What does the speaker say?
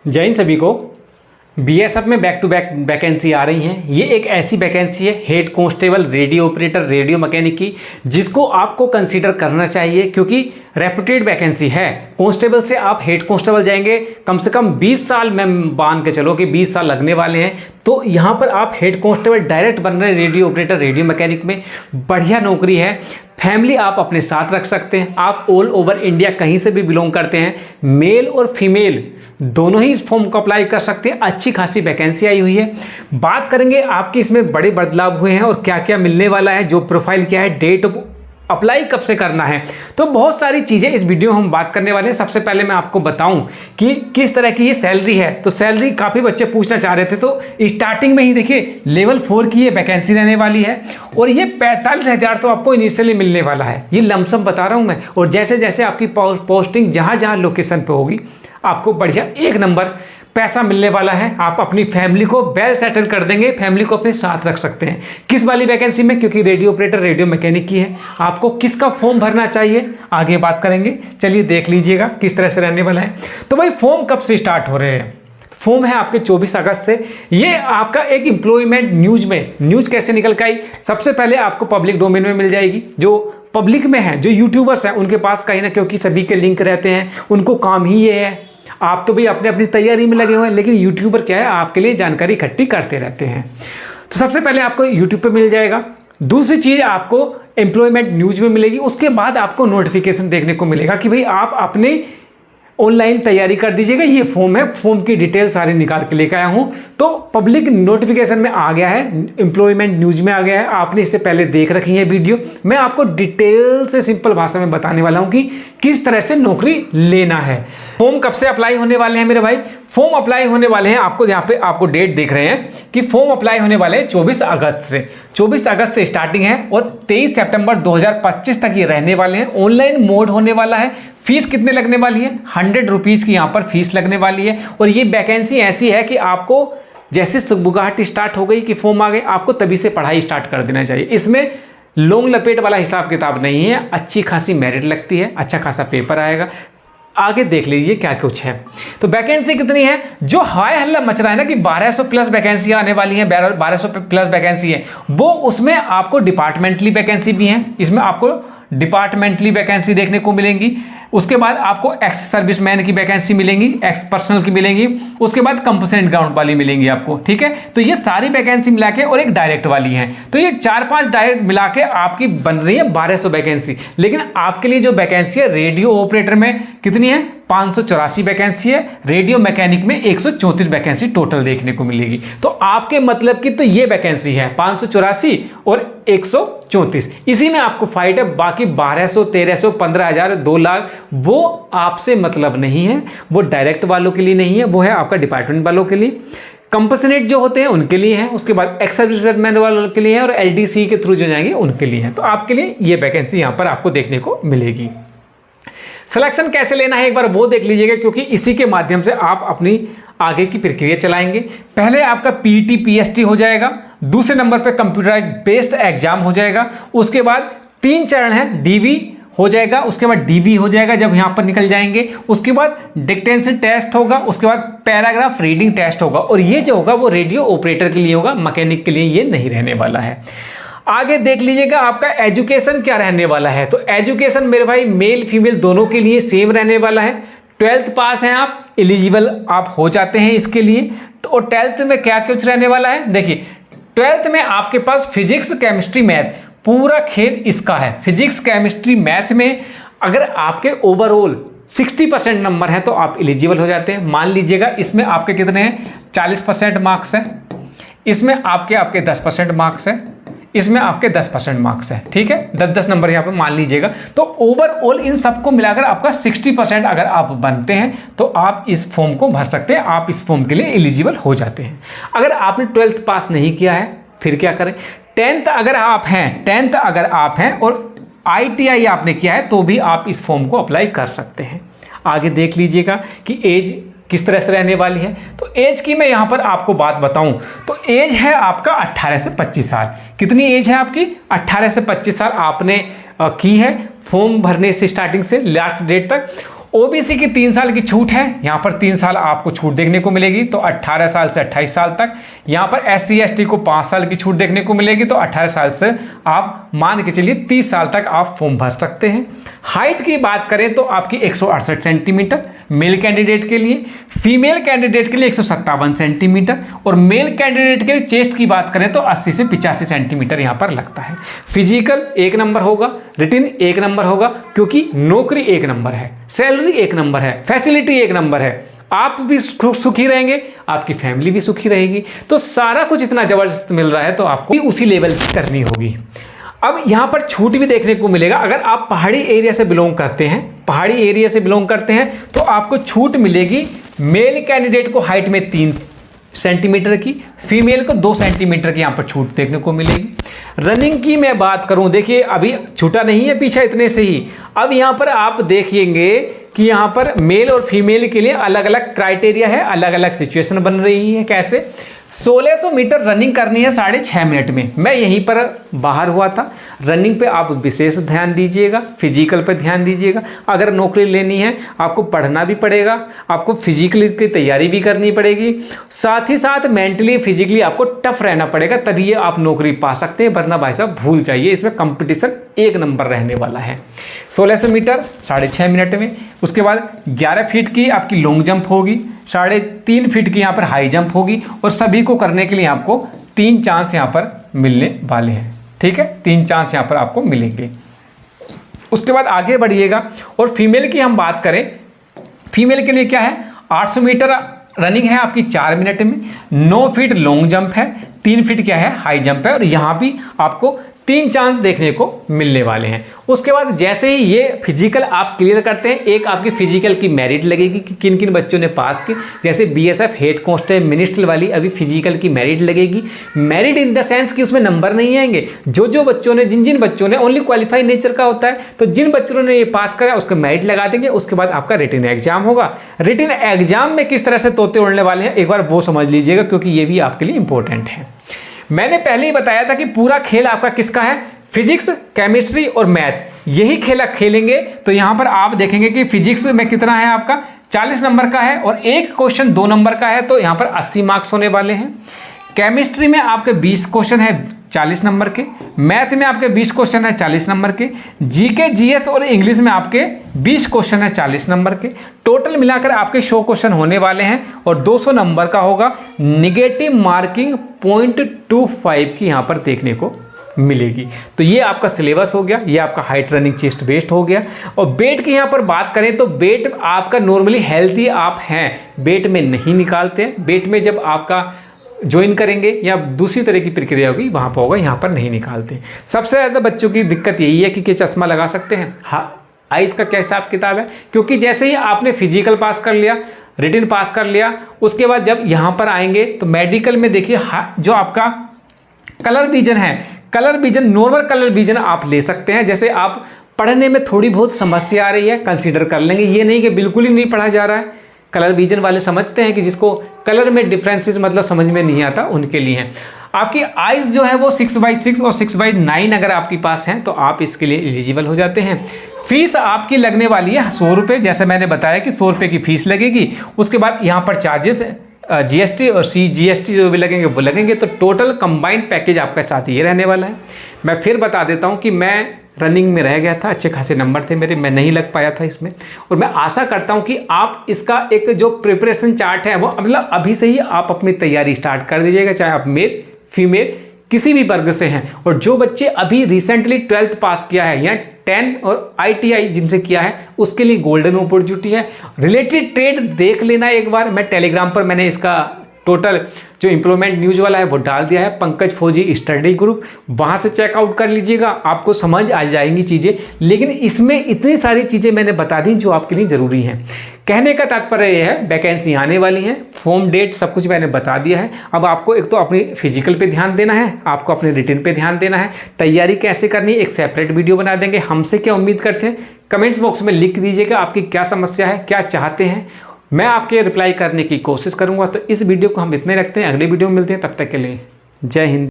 जय हिंद सभी को। बीएसएफ में बैक टू बैक वैकेंसी आ रही हैं। ये एक ऐसी वैकेंसी है head constable, radio operator, radio mechanic की, जिसको आपको कंसीडर करना चाहिए क्योंकि रेपुटेड वैकेंसी है। कांस्टेबल से आप हेड कांस्टेबल जाएंगे, कम से कम 20 साल में मान के चलो कि 20 साल लगने वाले हैं। तो यहाँ पर आप हेड कांस्टेबल डायरेक्ट बन रहे हैं रेडियो ऑपरेटर, रेडियो मैकेनिक में। बढ़िया नौकरी है। फैमिली आप अपने साथ रख सकते हैं। आप ऑल ओवर इंडिया कहीं से भी बिलोंग करते हैं, मेल और फीमेल दोनों ही इस फॉर्म को अप्लाई कर सकते हैं। अच्छी खासी वैकेंसी आई हुई है। बात करेंगे आपकी इसमें बड़े बदलाव हुए हैं और क्या क्या मिलने वाला है, जो प्रोफाइल क्या है, डेट अप्लाई कब से करना है, तो बहुत सारी चीज़ें इस वीडियो में हम बात करने वाले हैं। सबसे पहले मैं आपको बताऊं कि किस तरह की ये सैलरी है। तो सैलरी काफ़ी बच्चे पूछना चाह रहे थे, तो स्टार्टिंग में ही देखिए लेवल 4 की ये वैकेंसी रहने वाली है और ये 45,000 तो आपको इनिशियली मिलने वाला है। ये लमसम बता रहा हूँ मैं। और जैसे जैसे आपकी पोस्टिंग जहाँ जहाँ लोकेशन पर होगी, आपको बढ़िया एक नंबर पैसा मिलने वाला है। आप अपनी फैमिली को वेल सेटल कर देंगे, फैमिली को अपने साथ रख सकते हैं। किस वाली वैकेंसी में? क्योंकि रेडियो ऑपरेटर, रेडियो मैकेनिक की है। आपको किसका फॉर्म भरना चाहिए आगे बात करेंगे। चलिए देख लीजिएगा किस तरह से रहने वाला है। तो भाई फॉर्म कब से स्टार्ट हो रहे हैं? फॉर्म है आपके 24 अगस्त से। ये आपका एक एम्प्लॉयमेंट न्यूज में, न्यूज कैसे निकल के आई? सबसे पहले आपको पब्लिक डोमेन में मिल जाएगी। जो पब्लिक में है, जो यूट्यूबर्स हैं, उनके पास कहीं ना, क्योंकि सभी के लिंक रहते हैं, उनको काम ही ये है। आप तो भाई अपने अपनी तैयारी में लगे हुए हैं, लेकिन यूट्यूबर क्या है, आपके लिए जानकारी इकट्ठी करते रहते हैं। तो सबसे पहले आपको यूट्यूब पे मिल जाएगा। दूसरी चीज़ आपको एम्प्लॉयमेंट न्यूज में मिलेगी। उसके बाद आपको नोटिफिकेशन देखने को मिलेगा कि भाई आप अपने ऑनलाइन तैयारी कर दीजिएगा। ये फॉर्म है, फॉर्म की डिटेल सारी निकाल के लेकर आया हूँ। तो पब्लिक नोटिफिकेशन में आ गया है, एम्प्लॉयमेंट न्यूज में आ गया है। आपने इससे पहले देख रखी है वीडियो। मैं आपको डिटेल से सिंपल भाषा में बताने वाला हूँ कि किस तरह से नौकरी लेना है। फॉर्म कब से अप्लाई होने वाले हैं मेरे भाई? फॉर्म अप्लाई होने वाले हैं, आपको यहाँ पे आपको डेट देख रहे हैं कि फॉर्म अप्लाई होने वाले हैं 24 अगस्त से। 24 अगस्त से स्टार्टिंग है और 23 सितंबर 2025 तक ये रहने वाले हैं। ऑनलाइन मोड होने वाला है। फीस कितने लगने वाली है? 100 रुपीज़ की यहाँ पर फीस लगने वाली है। और ये वैकेंसी ऐसी है कि आपको जैसे सुगबुगाहट स्टार्ट हो गई कि फॉर्म आ गए, आपको तभी से पढ़ाई स्टार्ट कर देना चाहिए। इसमें लोंग लपेट वाला हिसाब किताब नहीं है। अच्छी खासी मेरिट लगती है, अच्छा खासा पेपर आएगा। आगे देख लीजिए क्या कुछ है। तो वैकेंसी कितनी है? जो हाय हल्ला मच रहा है ना कि 1200 प्लस वैकेंसी आने वाली है, 1200 प्लस वैकेंसी है, वो उसमें आपको डिपार्टमेंटली वैकेंसी भी है। इसमें आपको डिपार्टमेंटली वैकेंसी देखने को मिलेंगी। उसके बाद आपको एक्स सर्विसमैन की वैकेंसी मिलेंगी, एक्स पर्सनल की मिलेंगी। उसके बाद कंपोनेंट ग्राउंड वाली मिलेंगी आपको। ठीक है, तो ये सारी वैकेंसी मिला के और एक डायरेक्ट वाली है। तो ये 4-5 डायरेक्ट मिला के आपकी बन रही है 1200 वैकेंसी। लेकिन आपके लिए जो वैकेंसी है रेडियो ऑपरेटर में कितनी है? 584 वैकेंसी है। रेडियो मैकेनिक में 134 वैकेंसी टोटल देखने को मिलेगी। तो आपके मतलब की तो ये वैकेंसी है 584 और 134। इसी में आपको फाइट है। बाकी 1200, 1300, 15,000, 2 लाख वो आपसे मतलब नहीं है। वो डायरेक्ट वालों के लिए नहीं है, वो है आपका डिपार्टमेंट वालों के लिए। कंपसनेट जो होते हैं उनके लिए है। उसके बाद एक्स सर्विसमैन वालों के लिए है और एलडीसी के थ्रू जो जाएंगे उनके लिए है। तो आपके लिए ये वैकेंसी यहाँ पर आपको देखने को मिलेगी। सिलेक्शन कैसे लेना है एक बार वो देख लीजिएगा, क्योंकि इसी के माध्यम से आप अपनी आगे की प्रक्रिया चलाएंगे। पहले आपका पीटी पीएसटी हो जाएगा। दूसरे नंबर पे कंप्यूटर बेस्ड एग्जाम हो जाएगा। उसके बाद 3 चरण है, डीवी हो जाएगा। उसके बाद डीवी हो जाएगा जब यहाँ पर निकल जाएंगे। उसके बाद डिक्टेंशन टेस्ट होगा। उसके बाद पैराग्राफ रीडिंग टेस्ट होगा। और ये जो होगा वो रेडियो ऑपरेटर के लिए होगा, मैकेनिक के लिए ये नहीं रहने वाला है। आगे देख लीजिएगा आपका एजुकेशन क्या रहने वाला है। तो एजुकेशन मेरे भाई मेल फीमेल दोनों के लिए सेम रहने वाला है। 12th पास हैं आप, एलिजिबल आप हो जाते हैं इसके लिए। और 12th में क्या कुछ रहने वाला है? देखिए 12th में आपके पास फिजिक्स, केमिस्ट्री, मैथ, पूरा खेल इसका है। फिजिक्स, केमिस्ट्री, मैथ में अगर आपके ओवरऑल 60% नंबर है तो आप एलिजिबल हो जाते हैं। मान लीजिएगा इसमें आपके कितने हैं? 40% मार्क्स है। इसमें आपके 10% मार्क्स है। इसमें आपके 10% मार्क्स है। ठीक है, 10-10 नंबर यहाँ पे मान लीजिएगा। तो ओवरऑल इन सबको मिलाकर आपका 60% अगर आप बनते हैं तो आप इस फॉर्म को भर सकते हैं। आप इस फॉर्म के लिए एलिजिबल हो जाते हैं। अगर आपने 12th पास नहीं किया है फिर क्या करें? 10th अगर आप हैं और ITI आपने किया है तो भी आप इस फॉर्म को अप्लाई कर सकते हैं। आगे देख लीजिएगा कि एज किस तरह से रहने वाली है। तो एज की मैं यहाँ पर आपको बात बताऊँ तो एज है आपका 18 से 25 साल। कितनी एज है आपकी? 18 से 25 साल आपने की है फॉर्म भरने से स्टार्टिंग से लास्ट डेट तक। ओबीसी की 3 साल की छूट है, यहाँ पर 3 साल आपको छूट देखने को मिलेगी, तो 18 साल से 28 साल तक। यहाँ पर SC ST को 5 साल की छूट देखने को मिलेगी, तो 18 साल से आप मान के चलिए 30 साल तक आप फॉर्म भर सकते हैं। हाइट की बात करें तो आपकी 168 सेंटीमीटर मेल कैंडिडेट के लिए, फीमेल कैंडिडेट के लिए 157 सेंटीमीटर, और मेल कैंडिडेट के लिए चेस्ट की बात करें तो 80 से 85 सेंटीमीटर यहाँ पर लगता है। फिजिकल 1 नंबर होगा, रिटिन 1 नंबर होगा, क्योंकि नौकरी 1 नंबर है, सैलरी 1 नंबर है, फैसिलिटी 1 नंबर है, आप भी सुखी रहेंगे, आपकी फैमिली भी सुखी रहेगी। तो सारा कुछ इतना जबरदस्त मिल रहा है, तो आपको भी उसी लेवल की करनी होगी। अब यहाँ पर छूट भी देखने को मिलेगा, अगर आप पहाड़ी एरिया से बिलोंग करते हैं, पहाड़ी एरिया से बिलोंग करते हैं तो आपको छूट मिलेगी मेल कैंडिडेट को हाइट में 3 सेंटीमीटर की, फीमेल को 2 सेंटीमीटर की यहाँ पर छूट देखने को मिलेगी। रनिंग की मैं बात करूँ, देखिए अभी छूटा नहीं है पीछे इतने से ही, अब यहाँ पर आप देखेंगे कि यहाँ पर मेल और फीमेल के लिए अलग अलग क्राइटेरिया है, अलग अलग सिचुएशन बन रही है। कैसे? 1600 मीटर रनिंग करनी है 6.5 मिनट में। मैं यहीं पर बाहर हुआ था। रनिंग पे आप विशेष ध्यान दीजिएगा, फिजिकल पे ध्यान दीजिएगा। अगर नौकरी लेनी है आपको पढ़ना भी पड़ेगा, आपको फिजिकली की तैयारी भी करनी पड़ेगी, साथ ही साथ मेंटली फिजिकली आपको टफ रहना पड़ेगा, तभी ये आप नौकरी पा सकते हैं। वरना भाई साहब भूल जाइए, इसमें कंपटीशन 1 नंबर रहने वाला है। 1600 मीटर 6.5 मिनट में। उसके बाद 11 फीट की आपकी लॉन्ग जंप होगी, 3.5 फीट की यहाँ पर हाई जंप होगी, और सभी को करने के लिए आपको 3 चांस यहाँ पर मिलने वाले हैं। ठीक है, 3 चांस यहाँ पर आपको मिलेंगे। उसके बाद आगे बढ़िएगा और फीमेल की हम बात करें, फीमेल के लिए क्या है, 800 मीटर रनिंग है आपकी 4 मिनट में, 9 फीट लॉन्ग जंप है, 3 फीट क्या है हाई जंप है, और यहाँ भी आपको 3 चांस देखने को मिलने वाले हैं। उसके बाद जैसे ही ये फिजिकल आप क्लियर करते हैं, एक आपकी फिजिकल की मेरिट लगेगी कि किन किन बच्चों ने पास की। जैसे BSF हेड कांस्टेबल मिनिस्ट्रियल वाली अभी फिजिकल की मेरिट लगेगी। मेरिट इन द सेंस कि उसमें नंबर नहीं आएंगे, जो बच्चों ने जिन बच्चों ने ओनली क्वालिफाई नेचर का होता है, तो जिन बच्चों ने ये पास करा उसका मेरिट लगा देंगे। उसके बाद आपका रिटन एग्जाम होगा। रिटन एग्जाम में किस तरह से तोते उड़ने वाले हैं एक बार वो समझ लीजिएगा, क्योंकि ये भी आपके लिए इंपॉर्टेंट है। मैंने पहले ही बताया था कि पूरा खेल आपका किसका है, फिजिक्स, केमिस्ट्री और मैथ, यही खेल खेलेंगे। तो यहां पर आप देखेंगे कि फिजिक्स में कितना है आपका 40 नंबर का है, और एक क्वेश्चन 2 नंबर का है, तो यहां पर 80 मार्क्स होने वाले हैं। केमिस्ट्री में आपके 20 क्वेश्चन है 40 नंबर के, मैथ में आपके 20 क्वेश्चन है 40 नंबर के, जीके जीएस और इंग्लिश में आपके 20 क्वेश्चन है 40 नंबर के। टोटल मिलाकर आपके 100 क्वेश्चन होने वाले हैं, और 200 नंबर का होगा। निगेटिव मार्किंग 0.25 की यहाँ पर देखने को मिलेगी। तो ये आपका सिलेबस हो गया, ये आपका हाइट रनिंग चेस्ट वेट हो गया। और वेट की यहाँ पर बात करें तो वेट आपका नॉर्मली हेल्थी आप हैं, वेट में नहीं निकालते हैं। वेट में जब आपका ज्वाइन करेंगे या दूसरी तरह की प्रक्रिया होगी वहाँ पर होगा, यहाँ पर नहीं निकालते। सबसे ज़्यादा बच्चों की दिक्कत यही है कि चश्मा लगा सकते हैं। हाँ, आइज़ का क्या हिसाब किताब है, क्योंकि जैसे ही आपने फिजिकल पास कर लिया, रिटन पास कर लिया, उसके बाद जब यहाँ पर आएंगे तो मेडिकल में देखिए जो आपका कलर विजन है, colour vision normal colour vision आप ले सकते हैं। जैसे आप पढ़ने में थोड़ी बहुत समस्या आ रही है, कंसीडर कर लेंगे, ये नहीं कि बिल्कुल ही नहीं पढ़ा जा रहा है। कलर विजन वाले समझते हैं कि जिसको कलर में डिफरेंसेस मतलब समझ में नहीं आता, उनके लिए हैं। आपकी आइज़ जो है वो 6/6 और 6/9 अगर आपके पास हैं तो आप इसके लिए एलिजिबल हो जाते हैं। फीस आपकी लगने वाली है 100 रुपये, जैसे मैंने बताया कि 100 रुपये की फ़ीस लगेगी। उसके बाद यहाँ पर चार्जेस GST और GST जो भी लगेंगे वो लगेंगे, तो टोटल कंबाइंड पैकेज आपका साथ ये रहने वाला है। मैं फिर बता देता हूँ कि मैं रनिंग में रह गया था, अच्छे खासे नंबर थे मेरे, मैं नहीं लग पाया था इसमें, और मैं आशा करता हूं कि आप इसका एक जो प्रिपरेशन चार्ट है वो मतलब अभी से ही आप अपनी तैयारी स्टार्ट कर दीजिएगा, चाहे आप मेल फीमेल किसी भी वर्ग से हैं। और जो बच्चे अभी रिसेंटली 12th पास किया है या 10 और ITI जिनसे किया है, उसके लिए गोल्डन अपॉर्चुनिटी है। रिलेटेड ट्रेड देख लेना एक बार, मैं टेलीग्राम पर मैंने इसका टोटल जो एम्प्लॉयमेंट न्यूज़ वाला है वो डाल दिया है, पंकज फौजी स्टडी ग्रुप, वहाँ से चेकआउट कर लीजिएगा, आपको समझ आ जाएंगी चीज़ें। लेकिन इसमें इतनी सारी चीज़ें मैंने बता दी जो आपके लिए ज़रूरी हैं। कहने का तात्पर्य यह है, वैकेंसी आने वाली है, फॉर्म डेट सब कुछ मैंने बता दिया है। अब आपको एक तो अपनी फिजिकल पे ध्यान देना है, आपको अपने रिटन पे ध्यान देना है। तैयारी कैसे करनी है एक सेपरेट वीडियो बना देंगे। हमसे क्या उम्मीद करते हैं कमेंट्स बॉक्स में लिख दीजिएगा, आपकी क्या समस्या है, क्या चाहते हैं, मैं आपके रिप्लाई करने की कोशिश करूंगा। तो इस वीडियो को हम इतने रखते हैं, अगले वीडियो में मिलते हैं, तब तक के लिए जय हिंद।